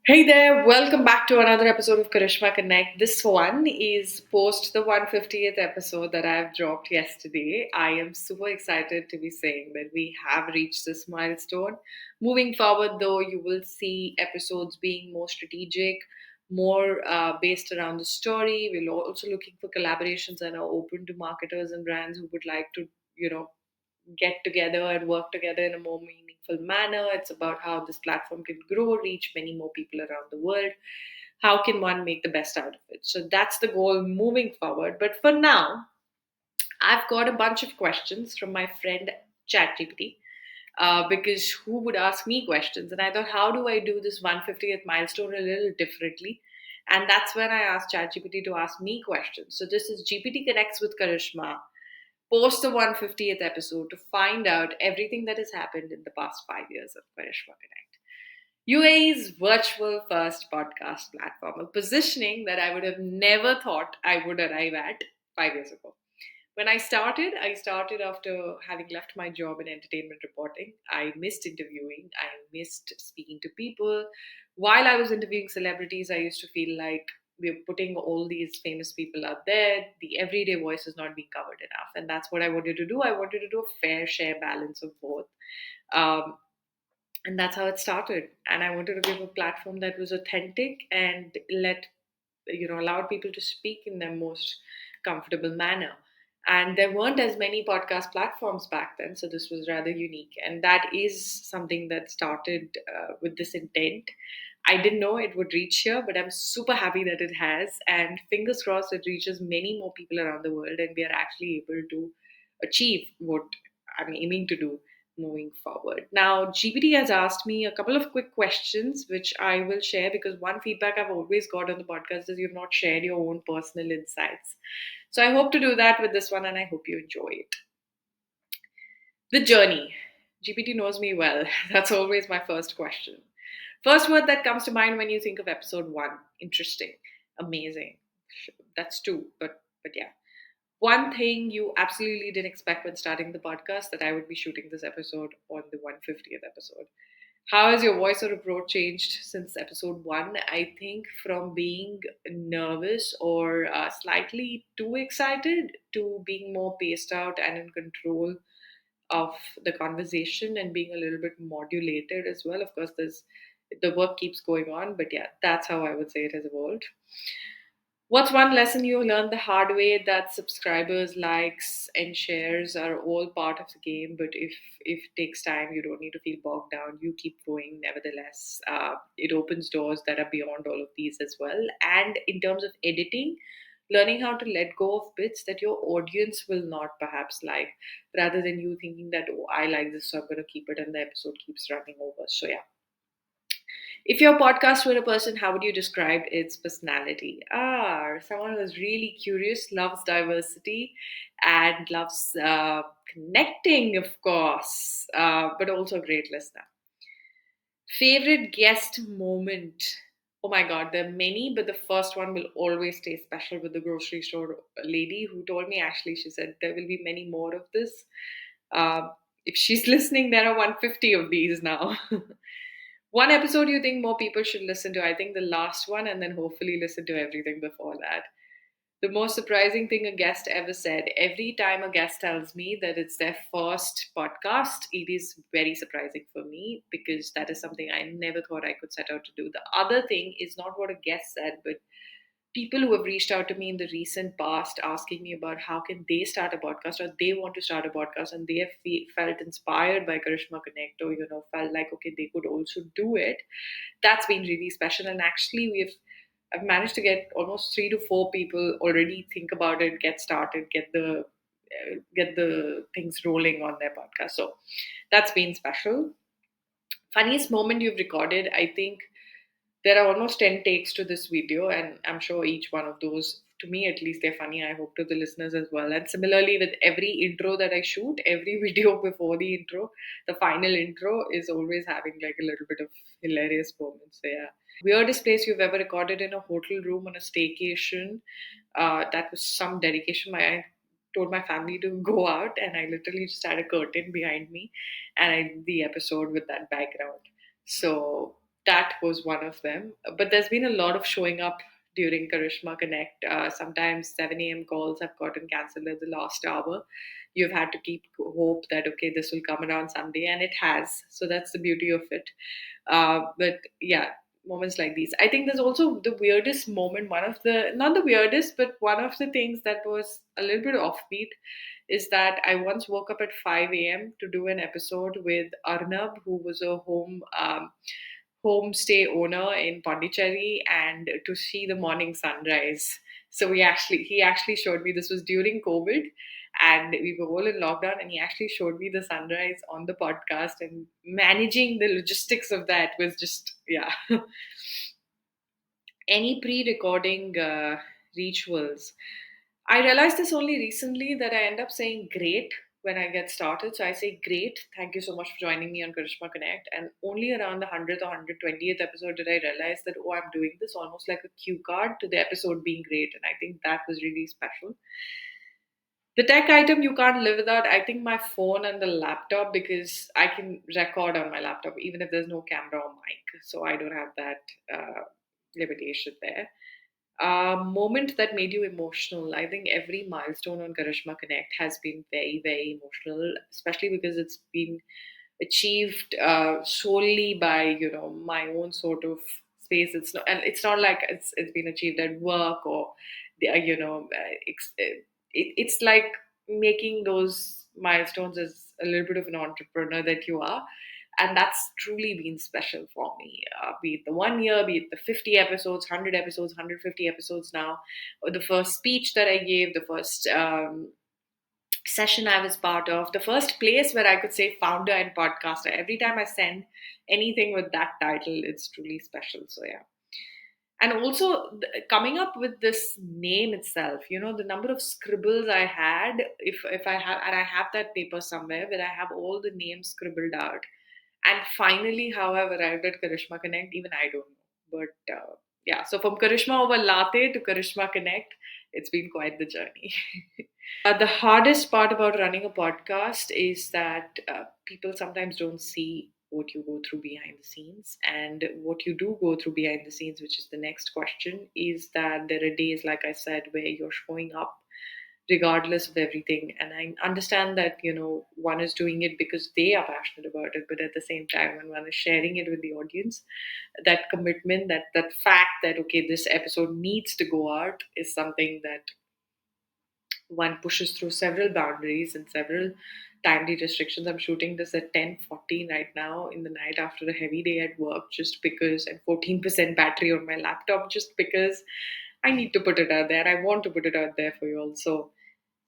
Hey there, welcome back to another episode of Karishma Connect. This one is post the 150th episode that I've dropped yesterday. I am super excited to be saying that we have reached this milestone. Moving forward, though, you will see episodes being more strategic, more based around the story. We're also looking for collaborations and are open to marketers and brands who would like to, you know, get together and work together in a more meaningful manner. It's about how this platform can grow, reach many more people around the world. How can one make the best out of it? So that's the goal moving forward. But for now, I've got a bunch of questions from my friend ChatGPT. Because who would ask me questions? And I thought, how do I do this 150th milestone a little differently? And that's when I asked ChatGPT to ask me questions. So this is GPT Connects with Karishma post the 150th episode to find out everything that has happened in the past 5 years of Karishma Connect. UAE's virtual first podcast platform, a positioning that I would have never thought I would arrive at 5 years ago. When I started after having left my job in entertainment reporting. I missed interviewing, I missed speaking to people. While I was interviewing celebrities, I used to feel like we're putting all these famous people out there. The everyday voice is not being covered enough. And that's what I wanted to do. I wanted to do a fair share balance of both. Um, and that's how it started. And I wanted to give a platform that was authentic and allowed people to speak in their most comfortable manner. And there weren't as many podcast platforms back then, so this was rather unique. And that is something that started with this intent. I didn't know it would reach here, but I'm super happy that it has. And fingers crossed, it reaches many more people around the world, and we are actually able to achieve what I'm aiming to do moving forward. Now, GPT has asked me a couple of quick questions, which I will share because one feedback I've always got on the podcast is you've not shared your own personal insights. So I hope to do that with this one, and I hope you enjoy it. The journey. GPT knows me well. That's always my first question. First word that comes to mind when you think of episode one: interesting, amazing. That's two, but yeah. One thing you absolutely didn't expect when starting the podcast that I would be shooting this episode on the 150th episode. How has your voice or approach changed since episode one? I think from being nervous or slightly too excited to being more paced out and in control of the conversation and being a little bit modulated as well. Of course, there's the work keeps going on, but yeah, that's how I would say it has evolved. What's one lesson you learned the hard way that subscribers, likes, and shares are all part of the game? But if it takes time, you don't need to feel bogged down. You keep going, nevertheless. It opens doors that are beyond all of these as well. And in terms of editing, learning how to let go of bits that your audience will not perhaps like, rather than you thinking that, oh, I like this, so I'm going to keep it, and the episode keeps running over. So yeah. If your podcast were a person, how would you describe its personality? Someone who's really curious, loves diversity, and loves connecting, of course, but also a great listener. Favorite guest moment? Oh my god, there are many, but the first one will always stay special with the grocery store lady who told me, actually, she said there will be many more of this. If she's listening, there are 150 of these now. One episode you think more people should listen to? I think the last one, and then hopefully listen to everything before that. The most surprising thing a guest ever said: every time a guest tells me that it's their first podcast, it is very surprising for me because that is something I never thought I could set out to do. The other thing is not what a guest said, but people who have reached out to me in the recent past asking me about how can they start a podcast, or they want to start a podcast and they have felt inspired by Karishma Connect, or felt like okay, they could also do it. That's been really special. And actually, I've managed to get almost 3 to 4 people already think about it, get started, get the things rolling on their podcast. So that's been special. Funniest moment you've recorded? I think there are almost 10 takes to this video, and I'm sure each one of those, to me at least, they're funny. I hope to the listeners as well. And similarly, with every intro that I shoot, every video before the intro, the final intro is always having like a little bit of hilarious moments. So, yeah. Weirdest place you've ever recorded? In a hotel room on a staycation. That was some dedication. I told my family to go out, and I literally just had a curtain behind me, and I did the episode with that background. So that was one of them. But there's been a lot of showing up during Karishma Connect. Sometimes 7 a.m. calls have gotten cancelled at the last hour. You've had to keep hope that, okay, this will come around someday, and it has. So that's the beauty of it. But yeah, moments like these. I think there's also the weirdest moment, one of the, not the weirdest, but one of the things that was a little bit offbeat is that I once woke up at 5 a.m. to do an episode with Arnab, who was a homestay owner in Pondicherry, and to see the morning sunrise. So he actually showed me, this was during COVID, and we were all in lockdown, and he actually showed me the sunrise on the podcast, and managing the logistics of that was just, yeah. Any pre-recording rituals? I realized this only recently that I end up saying great when I get started. So I say great, thank you so much for joining me on Karishma Connect. And only around the 100th or 120th episode did I realize that, oh, I'm doing this almost like a cue card to the episode being great. And I think that was really special. The tech item you can't live without, I think my phone and the laptop, because I can record on my laptop even if there's no camera or mic. So I don't have that limitation there. Moment that made you emotional. I think every milestone on Karishma Connect has been very, very emotional, especially because it's been achieved solely by, my own sort of space. It's not, and it's not like it's been achieved at work or it's like making those milestones as a little bit of an entrepreneur that you are. And that's truly been special for me, be it the 1 year, be it the 50 episodes, 100 episodes, 150 episodes now, or the first speech that I gave, the first session I was part of, the first place where I could say founder and podcaster. Every time I send anything with that title, it's truly special. So, yeah. And also coming up with this name itself, the number of scribbles I had, if I have, and I have that paper somewhere where I have all the names scribbled out. And finally, how I've arrived at Karishma Connect, even I don't know. But yeah, so from Karishma over latte to Karishma Connect, it's been quite the journey. The hardest part about running a podcast is that people sometimes don't see what you go through behind the scenes. And what you do go through behind the scenes, which is the next question, is that there are days, like I said, where you're showing up regardless of everything. And I understand that, one is doing it because they are passionate about it. But at the same time, when one is sharing it with the audience, that commitment, that fact that, okay, this episode needs to go out is something that one pushes through several boundaries and several timely restrictions. I'm shooting this at 10:14 right now in the night after a heavy day at work, just because, and 14% battery on my laptop, just because I need to put it out there. I want to put it out there for you all. So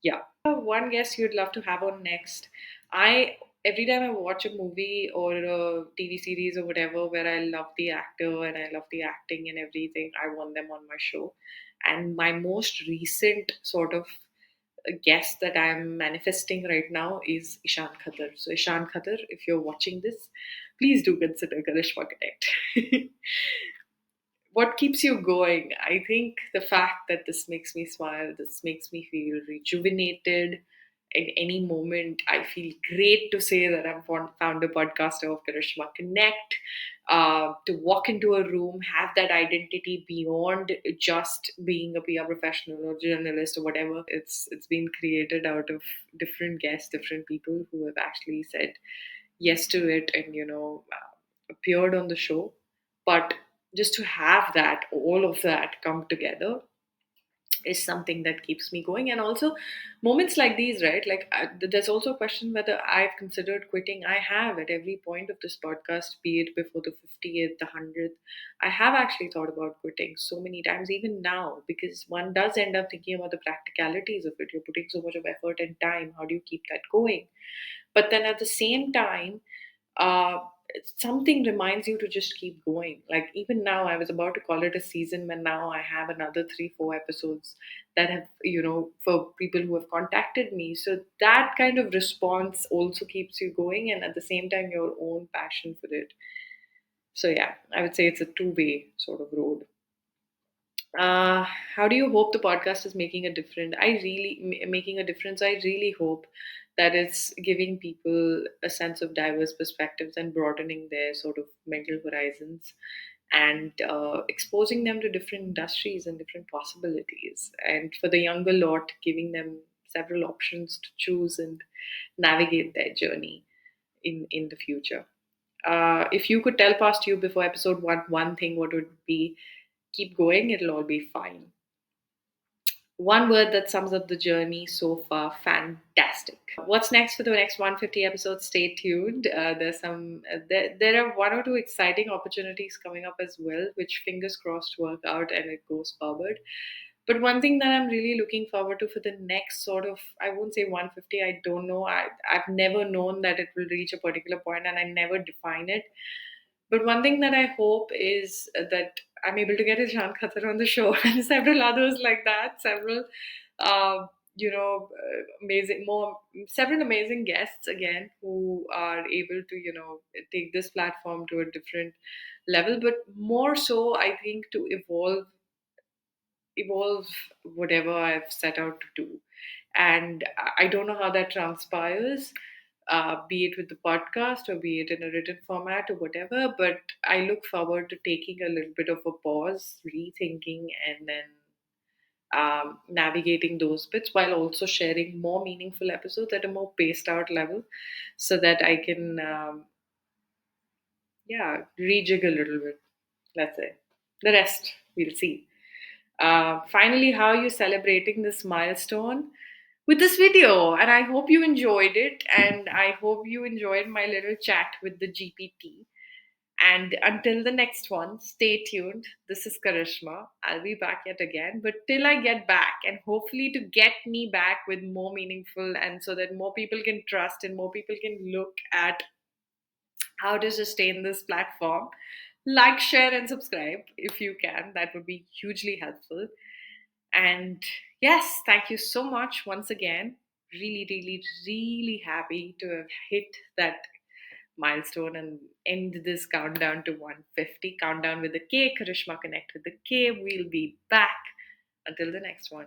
yeah. One guest you'd love to have on next. I Every time I watch a movie or a TV series or whatever where I love the actor and I love the acting and everything, I want them on my show. And my most recent sort of guest that I'm manifesting right now is Ishan Khatar. So Ishan Khatar, if you're watching this, please do consider Karishma Connect. What keeps you going? I think the fact that this makes me smile, this makes me feel rejuvenated. In any moment, I feel great to say that I'm founder podcaster of Karishma Connect. To walk into a room, have that identity beyond just being a PR professional or journalist or whatever. It's been created out of different guests, different people who have actually said yes to it, and appeared on the show. But just to have that, all of that come together, is something that keeps me going. And also moments like these, right? Like there's also a question whether I've considered quitting. I have, at every point of this podcast, be it before the 50th, the 100th, I have actually thought about quitting so many times, even now, because one does end up thinking about the practicalities of it. You're putting so much of effort and time, how do you keep that going? But then at the same time, uh, something reminds you to just keep going. Like even now, I was about to call it a season when now I have another 3, 4 episodes that have, for people who have contacted me. So that kind of response also keeps you going, and at the same time, your own passion for it. So yeah, I would say it's a two-way sort of road. How do you hope the podcast is making a difference? Making a difference. I really hope that it's giving people a sense of diverse perspectives and broadening their sort of mental horizons, and exposing them to different industries and different possibilities. And for the younger lot, giving them several options to choose and navigate their journey in the future. If you could tell past you before episode one thing, what would it be? Keep going, it'll all be fine. One word that sums up the journey so far: fantastic. What's next for the next 150 episodes? Stay tuned. There are one or two exciting opportunities coming up as well, which fingers crossed work out and it goes forward. But one thing that I'm really looking forward to for the next sort of, I won't say 150, I don't know. I've never known that it will reach a particular point and I never define it. But one thing that I hope is that I'm able to get Ishan Khatar on the show and several others like that, uh, several amazing guests again who are able to, take this platform to a different level, but more so, I think, to evolve whatever I've set out to do. And I don't know how that transpires, be it with the podcast or be it in a written format or whatever. But I look forward to taking a little bit of a pause, rethinking, and then navigating those bits while also sharing more meaningful episodes at a more paced out level so that I can, rejig a little bit, let's say. The rest, we'll see. Finally, how are you celebrating this milestone? With this video, and I hope you enjoyed it, and I hope you enjoyed my little chat with the GPT. And until the next one, stay tuned. This is Karishma. I'll be back yet again, but till I get back, and hopefully to get me back with more meaningful, and so that more people can trust and more people can look at how to sustain this platform. Like, share, and subscribe if you can. That would be hugely helpful. And yes, thank you so much once again. Really, really, really happy to have hit that milestone and end this countdown to 150. Countdown with the K, Karishma Connect with the K. We'll be back until the next one.